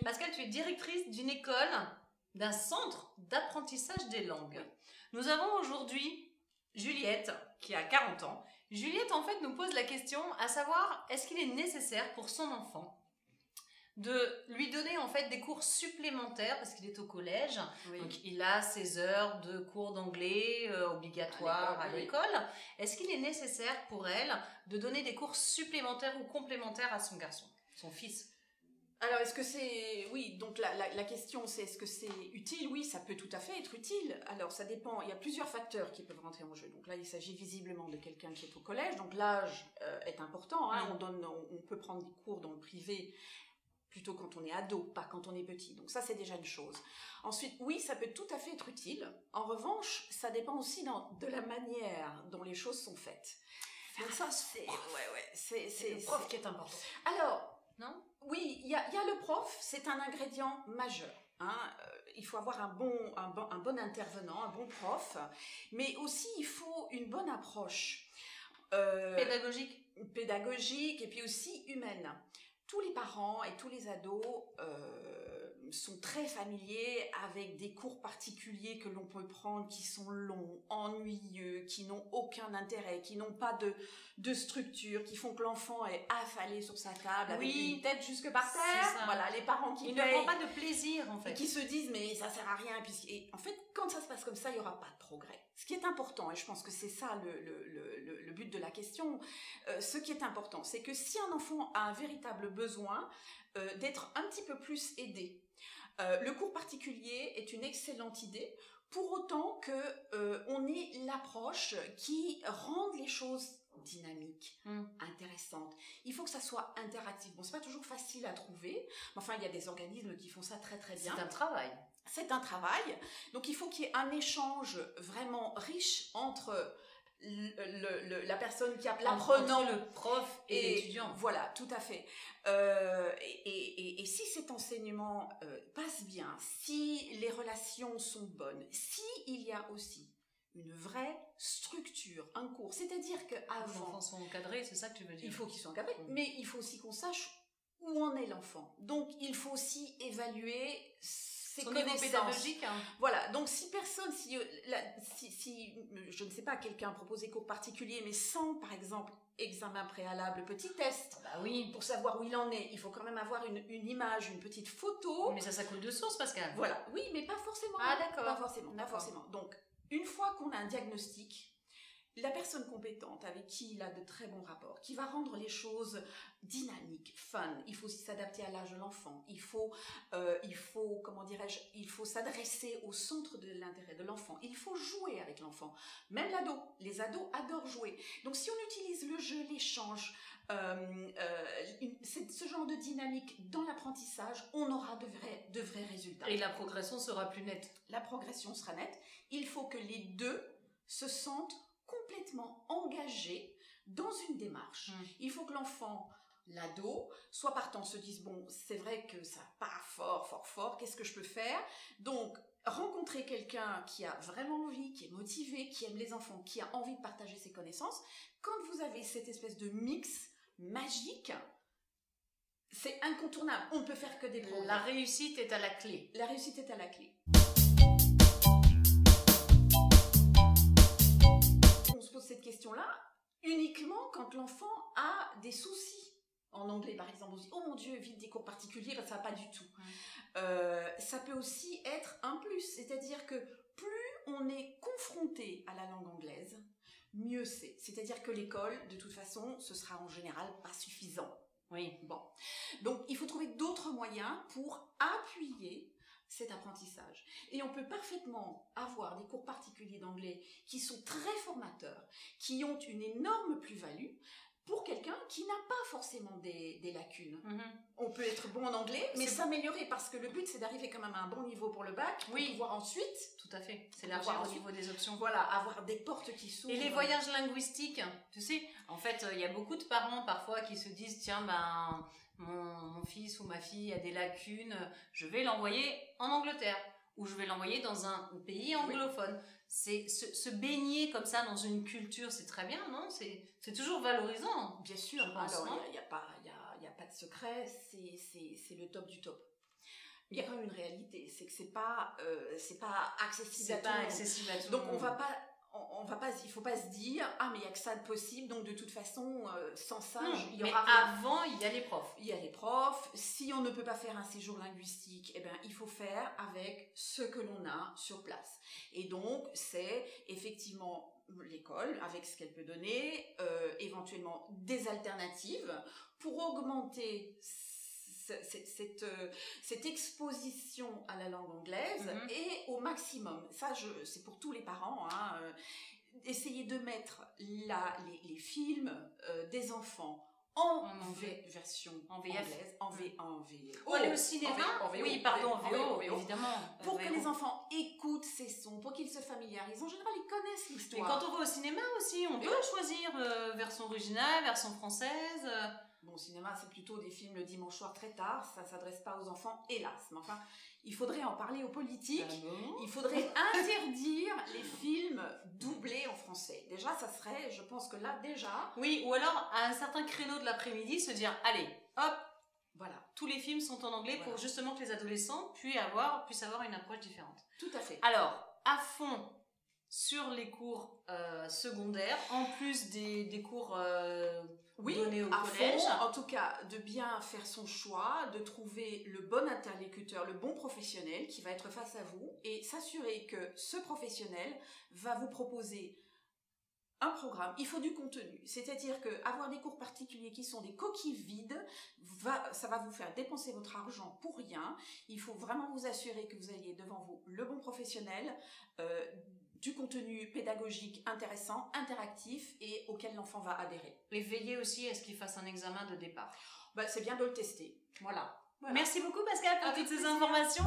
Pascal, tu es directrice d'une école, d'un centre d'apprentissage des langues. Oui. Nous avons aujourd'hui Juliette, qui a 40 ans. Juliette, en fait, nous pose la question à savoir, est-ce qu'il est nécessaire pour son enfant de lui donner en fait des cours supplémentaires parce qu'il est au collège, oui. Donc il a ses heures de cours d'anglais obligatoires à l'école. Oui. Est-ce qu'il est nécessaire pour elle de donner des cours supplémentaires ou complémentaires à son garçon, son fils? Alors, est-ce que c'est... Oui, donc la question c'est est-ce que c'est utile? Oui, ça peut tout à fait être utile. Alors, ça dépend, il y a plusieurs facteurs qui peuvent rentrer en jeu. Donc là, il s'agit visiblement de quelqu'un qui est au collège, donc l'âge est important. Hein. On peut prendre des cours dans le privé plutôt quand on est ado, pas quand on est petit. Donc ça, c'est déjà une chose. Ensuite, oui, ça peut tout à fait être utile. En revanche, ça dépend aussi de la manière dont les choses sont faites. Donc ça, c'est... c'est le prof qui est important. Alors... Non? Oui, il y a le prof, c'est un ingrédient majeur. Hein. Il faut avoir un bon intervenant, un bon prof, mais aussi il faut une bonne approche. Pédagogique et puis aussi humaine. Tous les parents et tous les ados sont très familiers avec des cours particuliers que l'on peut prendre qui sont longs, ennuyeux, qui n'ont aucun intérêt, qui n'ont pas de structure, qui font que l'enfant est affalé sur sa table avec une tête jusque par terre. Voilà, les parents qui ne prennent pas de plaisir en fait. Et qui se disent mais ça sert à rien. Et en fait, quand ça se passe comme ça, il n'y aura pas de progrès. Ce qui est important, et je pense que c'est ça le but de la question, ce qui est important, c'est que si un enfant a un véritable besoin d'être un petit peu plus aidé, le cours particulier est une excellente idée, pour autant qu'on ait l'approche qui rende les choses dynamiques, intéressantes. Il faut que ça soit interactif. Bon, c'est pas toujours facile à trouver, mais enfin, il y a des organismes qui font ça très très bien. C'est un travail. C'est un travail, donc il faut qu'il y ait un échange vraiment riche entre la personne qui a l'apprenant, le prof et l'étudiant. Voilà, tout à fait. Et si cet enseignement passe bien, si les relations sont bonnes, si il y a aussi une vraie structure, un cours, c'est-à-dire qu'avant... Les enfants sont encadrés, c'est ça que tu veux dire? Il faut qu'ils soient encadrés, mais il faut aussi qu'on sache où en est l'enfant. Donc il faut aussi évaluer son niveau pédagogique. Hein. Voilà, donc si personne, si je ne sais pas, quelqu'un propose des cours particuliers, mais sans, par exemple, examen préalable, petit test, bah oui. Pour savoir où il en est, il faut quand même avoir une image, une petite photo. Mais ça coule de source, Pascal. Voilà, oui, mais pas forcément. Ah d'accord. Pas forcément. Donc, une fois qu'on a un diagnostic, la personne compétente avec qui il a de très bons rapports, qui va rendre les choses dynamiques, fun, il faut aussi s'adapter à l'âge de l'enfant, il faut comment dirais-je, il faut s'adresser au centre de l'intérêt de l'enfant, il faut jouer avec l'enfant, même l'ado, les ados adorent jouer. Donc si on utilise le jeu, l'échange, ce genre de dynamique dans l'apprentissage, on aura de vrais résultats. Et la progression sera plus nette. La progression sera nette, il faut que les deux se sentent complètement engagé dans une démarche. Il faut que l'enfant, l'ado, soit partant, se dise bon, c'est vrai que ça part fort, qu'est-ce que je peux faire? Donc, rencontrer quelqu'un qui a vraiment envie, qui est motivé, qui aime les enfants, qui a envie de partager ses connaissances. Quand vous avez cette espèce de mix magique, c'est incontournable. On ne peut faire que des progrès. La réussite est à la clé. La réussite est à la clé. Cette question-là uniquement quand l'enfant a des soucis. En anglais, par exemple, on se dit « Oh mon Dieu, vite des cours particuliers », ça va pas du tout. Ça peut aussi être un plus, c'est-à-dire que plus on est confronté à la langue anglaise, mieux c'est. C'est-à-dire que l'école, de toute façon, ce sera en général pas suffisant. Oui. Bon. Donc, il faut trouver d'autres moyens pour appuyer cet apprentissage. Et on peut parfaitement avoir des cours particuliers d'anglais qui sont très formateurs, qui ont une énorme plus-value pour quelqu'un qui n'a pas forcément des lacunes. On peut être bon en anglais, mais s'améliorer, parce que le but, c'est d'arriver quand même à un bon niveau pour le bac, pour pouvoir ensuite... Tout à fait, c'est élargir au niveau des options. Voilà, avoir des portes qui s'ouvrent. Et les voyages linguistiques, tu sais, en fait, il y a beaucoup de parents parfois qui se disent, tiens, ben... Mon fils ou ma fille a des lacunes, je vais l'envoyer en Angleterre ou je vais l'envoyer dans un pays anglophone. C'est se baigner comme ça dans une culture, c'est très bien, non? C'est toujours valorisant. Bien sûr. Alors il y a pas de secret, c'est le top du top. Il y a quand même une réalité, c'est que c'est pas accessible à tout C'est pas le monde. accessible à tout le Donc monde. il faut pas se dire ah mais il y a que ça de possible, donc de toute façon sans ça Non, il y mais aura rien. avant, il y a les profs. Il y a les profs. Si on ne peut pas faire un séjour linguistique, eh ben, il faut faire avec ce que l'on a sur place. Et donc, c'est effectivement l'école, avec ce qu'elle peut donner, éventuellement des alternatives pour augmenter cette exposition à la langue anglaise et au maximum. Ça, c'est pour tous les parents, hein, essayer de mettre les films des enfants en version anglaise, en VO. Aller au cinéma, oui, pardon, en VO, évidemment. Pour que les enfants écoutent ces sons, pour qu'ils se familiarisent. En général, ils connaissent Mais l'histoire. quand on va au cinéma aussi, on peut choisir version originale, version française. Bon, au cinéma, c'est plutôt des films le dimanche soir très tard, ça ne s'adresse pas aux enfants, hélas. Mais enfin, il faudrait en parler aux politiques. Il faudrait interdire les films doublés en français. Déjà, ça serait, je pense que là, déjà... Oui, ou alors, à un certain créneau de l'après-midi, se dire, allez, hop, voilà, tous les films sont en anglais pour justement que les adolescents puissent avoir une approche différente. Tout à fait. Alors, à fond sur les cours secondaires, en plus des cours donnés au collège. Fond, en tout cas, de bien faire son choix, de trouver le bon interlocuteur, le bon professionnel qui va être face à vous et s'assurer que ce professionnel va vous proposer un programme. Il faut du contenu, c'est-à-dire qu'avoir des cours particuliers qui sont des coquilles vides, ça va vous faire dépenser votre argent pour rien. Il faut vraiment vous assurer que vous ayez devant vous le bon professionnel, du contenu pédagogique intéressant, interactif et auquel l'enfant va adhérer. Et veiller aussi à ce qu'il fasse un examen de départ. C'est bien de le tester. Voilà. Merci beaucoup Pascal pour toutes ces informations.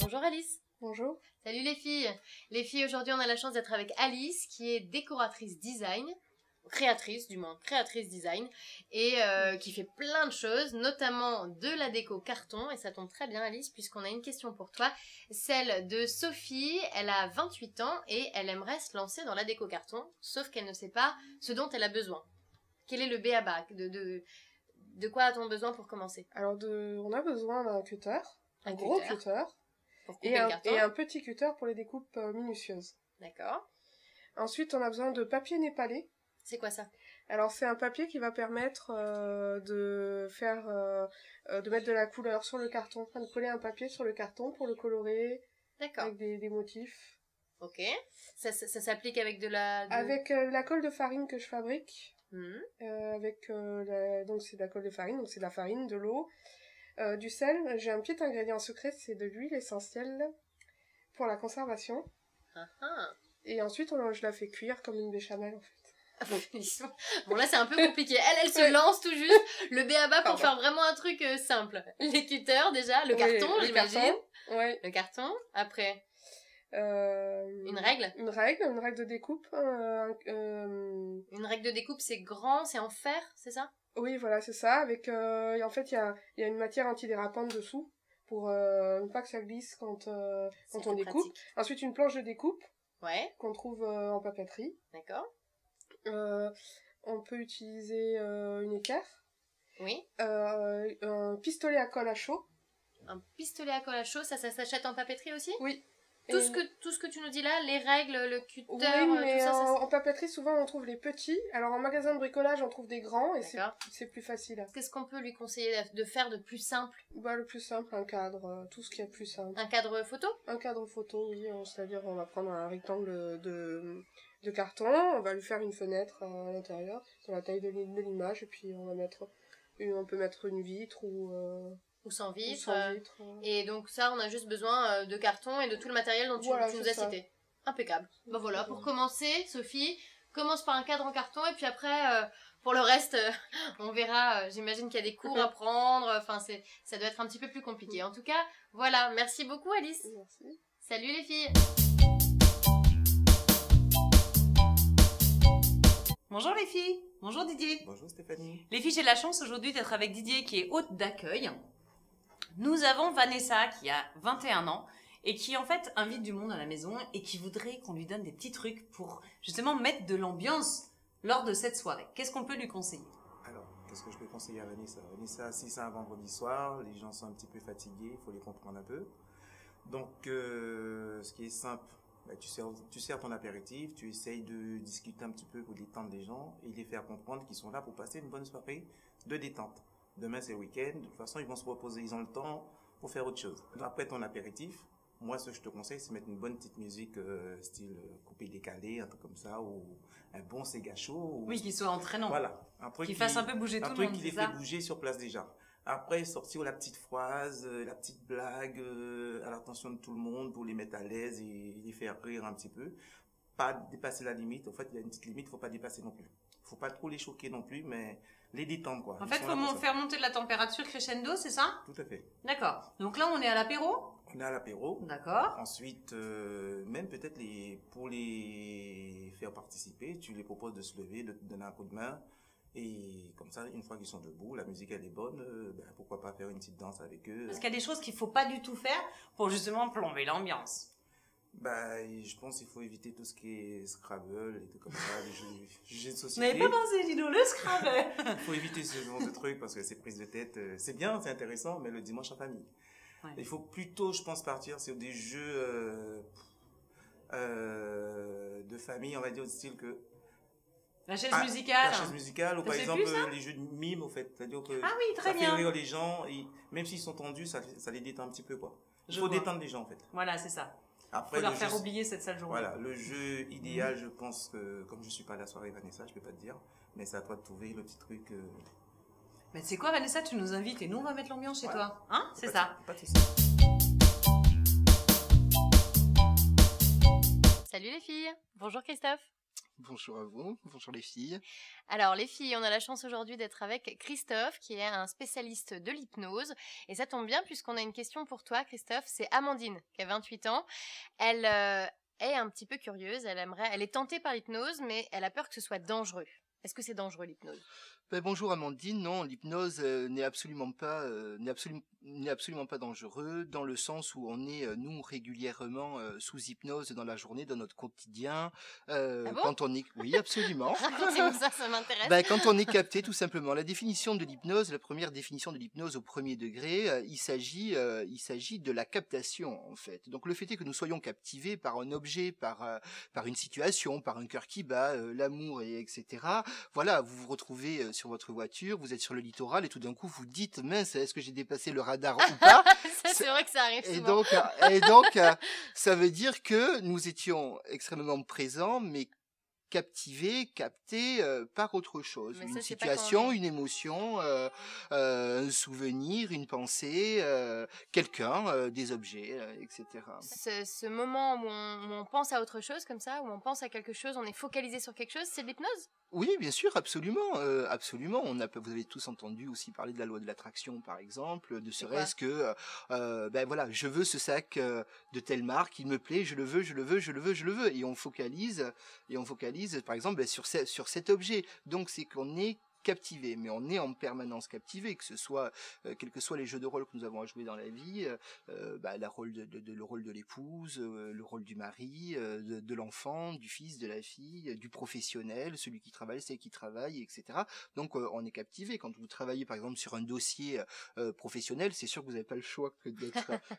Bonjour Alice. Bonjour. Salut les filles. Les filles, aujourd'hui on a la chance d'être avec Alice qui est décoratrice design. Créatrice design et qui fait plein de choses, notamment de la déco carton, et ça tombe très bien Alice puisqu'on a une question pour toi, celle de Sophie. Elle a 28 ans et elle aimerait se lancer dans la déco carton, sauf qu'elle ne sait pas ce dont elle a besoin. Quel est le b.a.-ba de quoi a-t-on besoin pour commencer? Alors on a besoin d'un cutter, un gros cutter pour couper le carton. Et un petit cutter pour les découpes minutieuses. D'accord. Ensuite on a besoin de papier népalé. C'est quoi ça? Alors c'est un papier qui va permettre de mettre de la couleur sur le carton, de coller un papier sur le carton pour le colorer. D'accord. Avec des motifs. Ok. Ça s'applique avec avec la colle de farine que je fabrique. Donc c'est de la colle de farine, donc c'est de la farine, de l'eau, du sel. J'ai un petit ingrédient secret, c'est de l'huile essentielle pour la conservation. Et ensuite je la fais cuire comme une béchamel en fait. Bon là c'est un peu compliqué. Elle se lance tout juste. Le b.a.-ba pour faire vraiment un truc simple. Les cutters déjà, le carton j'imagine. Le carton. Après une règle de découpe. Une règle de découpe, c'est grand, c'est en fer, c'est ça? Oui voilà c'est ça. Avec en fait il y a une matière antidérapante dessous pour ne pas que ça glisse quand on découpe. Pratique. Ensuite une planche de découpe qu'on trouve en papeterie. D'accord. On peut utiliser une équerre. Oui. Un pistolet à colle à chaud. Un pistolet à colle à chaud, ça s'achète en papeterie aussi? Oui. Tout ce que tu nous dis là, les règles, le cutter, mais tout ça, en papeterie, souvent on trouve les petits. Alors en magasin de bricolage, on trouve des grands et c'est plus facile. Qu'est-ce qu'on peut lui conseiller de faire de plus simple? Le plus simple, un cadre, tout ce qui est plus simple. Un cadre photo? Un cadre photo, oui. C'est-à-dire on va prendre un rectangle de carton, on va lui faire une fenêtre à l'intérieur, dans la taille de l'image, et puis on peut mettre une vitre ou sans vitre. Et donc ça, on a juste besoin de carton et de tout le matériel dont tu nous as cité. Impeccable. Voilà, pour commencer, Sophie, commence par un cadre en carton et puis après, pour le reste, on verra. J'imagine qu'il y a des cours à prendre. Enfin, ça doit être un petit peu plus compliqué. En tout cas, voilà. Merci beaucoup, Alice. Merci. Salut les filles. Bonjour les filles. Bonjour Didier. Bonjour Stéphanie. Les filles, j'ai la chance aujourd'hui d'être avec Didier qui est hôte d'accueil. Nous avons Vanessa qui a 21 ans et qui en fait invite du monde à la maison et qui voudrait qu'on lui donne des petits trucs pour justement mettre de l'ambiance lors de cette soirée. Qu'est-ce qu'on peut lui conseiller? Alors, c'est ce que je peux conseiller à Vanessa. Vanessa, si c'est un vendredi soir, les gens sont un petit peu fatigués, il faut les comprendre un peu. Donc, ce qui est simple, tu sers ton apéritif, tu essayes de discuter un petit peu pour détendre les gens et les faire comprendre qu'ils sont là pour passer une bonne soirée de détente. Demain, c'est le week-end, de toute façon, ils vont se reposer, ils ont le temps pour faire autre chose. Après ton apéritif, moi, ce que je te conseille, c'est mettre une bonne petite musique style coupé décalé, un truc comme ça, ou un bon Sega Show. Oui, qui soit entraînant. Voilà. Un truc qui fasse un peu bouger tout le monde. Un truc qui les fait bouger sur place déjà. Après, sortir la petite phrase, la petite blague à l'attention de tout le monde pour les mettre à l'aise et les faire rire un petit peu. Pas dépasser la limite. En fait, il y a une petite limite, il ne faut pas dépasser non plus. Il ne faut pas trop les choquer non plus, mais les détendre, quoi. En fait, il faut faire monter de la température crescendo, c'est ça? Tout à fait. D'accord. Donc là, on est à l'apéro? On est à l'apéro. D'accord. Ensuite, même peut-être pour les faire participer, tu les proposes de se lever, de te donner un coup de main. Et comme ça, une fois qu'ils sont debout, la musique elle est bonne, pourquoi pas faire une petite danse avec eux. Parce qu'il y a des choses qu'il ne faut pas du tout faire pour justement plomber l'ambiance. Je pense qu'il faut éviter tout ce qui est Scrabble et tout comme ça, les jeux de société. Vous n'avez pas pensé, Dino, le Scrabble? Il faut éviter ce genre de trucs parce que c'est prise de tête. C'est bien, c'est intéressant, mais le dimanche en famille. Ouais. Il faut plutôt, je pense, partir sur des jeux de famille, on va dire, au style que... La chaise musicale. La chaise musicale, ou par exemple les jeux de mime, au fait. C'est-à-dire que oui, très ça bien. fait rire les gens, et même s'ils sont tendus, ça les détend un petit peu, quoi. Il faut détendre les gens, en fait. Voilà, c'est ça. Après, faut leur faire oublier cette sale journée. Voilà, le jeu idéal, je pense que, comme je suis pas à la soirée Vanessa, je peux pas te dire, mais c'est à toi de trouver le petit truc. Mais tu sais quoi, Vanessa, tu nous invites et nous on va mettre l'ambiance chez toi. Hein? C'est ça. Pas de souci. Salut les filles. Bonjour Christophe. Bonjour à vous, bonjour les filles. Alors les filles, on a la chance aujourd'hui d'être avec Christophe qui est un spécialiste de l'hypnose et ça tombe bien puisqu'on a une question pour toi Christophe, c'est Amandine qui a 28 ans. Elle est un petit peu curieuse, elle est tentée par l'hypnose mais elle a peur que ce soit dangereux. Est-ce que c'est dangereux l'hypnose? Bonjour Amandine, non, l'hypnose n'est absolument pas dangereux dans le sens où on est nous régulièrement sous hypnose dans la journée, dans notre quotidien. Quand on est, oui absolument. Racontez-nous ça m'intéresse. Quand on est capté tout simplement. La définition de l'hypnose, la première définition de l'hypnose au premier degré, il s'agit de la captation en fait. Donc le fait est que nous soyons captivés par un objet, par une situation, par un cœur qui bat, l'amour etc. Voilà, vous vous retrouvez sur votre voiture, vous êtes sur le littoral et tout d'un coup vous dites mince, est-ce que j'ai dépassé le radar ou pas? C'est vrai que ça arrive souvent. Et donc ça veut dire que nous étions extrêmement présents mais captivé, capté par autre chose, une situation, une émotion, un souvenir, une pensée, quelqu'un, des objets, etc. Ce moment où on pense à autre chose comme ça, où on pense à quelque chose, on est focalisé sur quelque chose, c'est de l'hypnose? Oui, bien sûr, absolument, absolument. Vous avez tous entendu aussi parler de la loi de l'attraction, par exemple, de serait-ce que, voilà, je veux ce sac de telle marque, il me plaît, je le veux, et on focalise, par exemple, sur cet objet. Donc, c'est qu'on est captivé, mais on est en permanence captivé, que ce soit quels que soient les jeux de rôle que nous avons à jouer dans la vie, le rôle de l'épouse, le rôle du mari, de l'enfant, du fils, de la fille, du professionnel, celui qui travaille, celle qui travaille, etc. Donc on est captivé. Quand vous travaillez par exemple sur un dossier professionnel, c'est sûr que vous n'avez pas le choix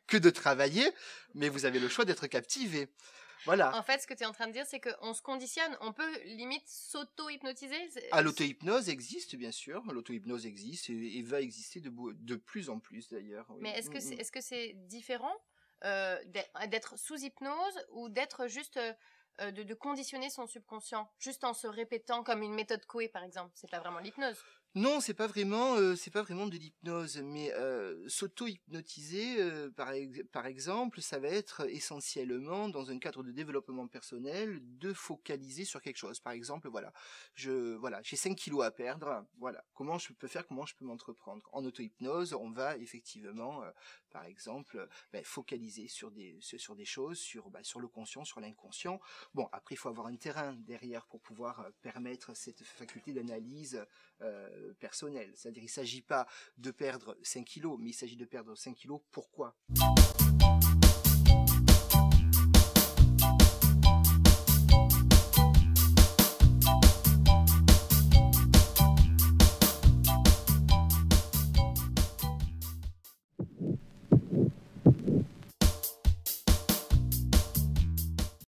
que de travailler, mais vous avez le choix d'être captivé. Voilà. En fait, ce que tu es en train de dire, c'est qu'on se conditionne, on peut limite s'auto-hypnotiser. L'auto-hypnose existe, bien sûr. L'auto-hypnose existe et va exister de plus en plus, d'ailleurs. Oui. Mais est-ce que c'est différent d'être sous hypnose ou d'être juste... de conditionner son subconscient, juste en se répétant comme une méthode Coué, par exemple? C'est pas vraiment l'hypnose. Non, c'est pas vraiment de l'hypnose, mais s'auto-hypnotiser, par exemple, ça va être essentiellement dans un cadre de développement personnel, de focaliser sur quelque chose. Par exemple, j'ai 5 kilos à perdre. Voilà, comment je peux m'entreprendre? En auto-hypnose, on va effectivement, par exemple, focaliser sur des choses, sur le conscient, sur l'inconscient. Bon, après, il faut avoir un terrain derrière pour pouvoir permettre cette faculté d'analyse personnel. C'est-à-dire il ne s'agit pas de perdre 5 kilos, mais il s'agit de perdre 5 kilos. Pourquoi ?